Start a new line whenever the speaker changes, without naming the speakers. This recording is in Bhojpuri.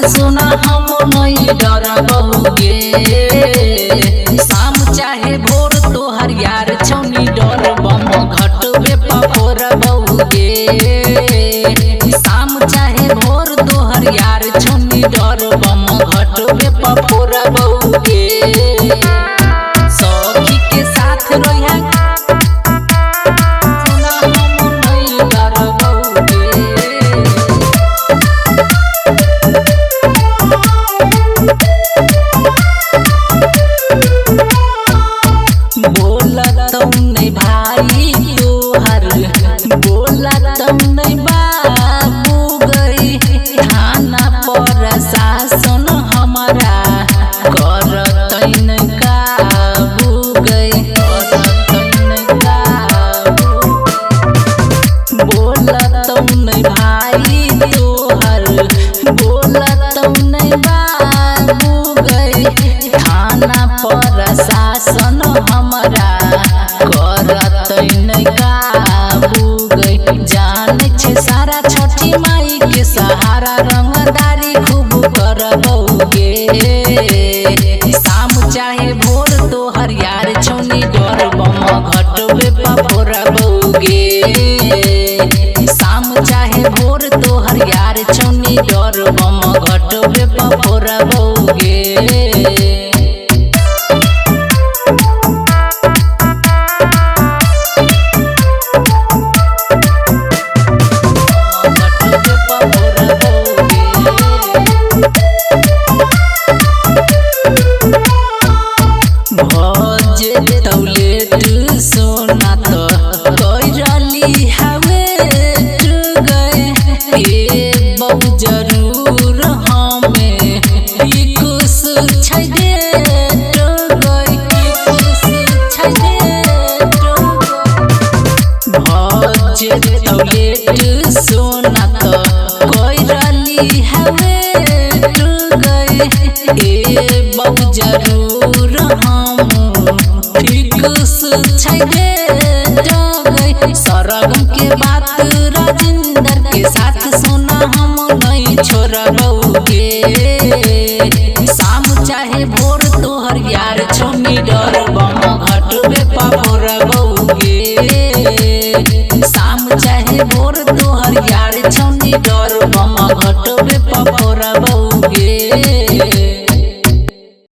सुना हम नहीं डरबौगे। शाम चाहे भोर तोहर यार छौनी डर बम घटबे पफोरबौगे। शाम चाहे भोर तोहर यार छौनी डर बम घटबे पफोरबौगे। सखी के साथ रोया सुना हम नहीं डरबौगे। बोलत नहीं भाई तोहर बोलत नहीं बाबू गई। थाना प्रशासन हमारा करत नहीं काबू गई। बोलत नहीं भाई तोहर बोलत नहीं बाबू गई। थाना प्रशासन हमारा करत नहीं काबू गई। जाने छे सारा छठी माई के सहारा रंगदारी खूब करबौगे। शाम चाहे भोर तोहर यार छौनी डर बम घटबे पफोरबौगे। शाम चाहे भोर तोहर यार छौनी डर बम घटबे पफोरबौगे। भजे तौलेट सोना तो कैरली हवे गए। ए बहु जरूर हमें कुछ छै देट गई। भजे तौलेट सोना तो कैरली हवे गए। ए बहु जरूर हम सरगम के बात राजिंदर के साथ सुना हम नहीं छोड़बौगे। शाम चाहे भोर तोहर यार छौनी डर बम घटबे पफोरबौगे। शाम चाहे भोर तोहर यार छौनी डर बम घट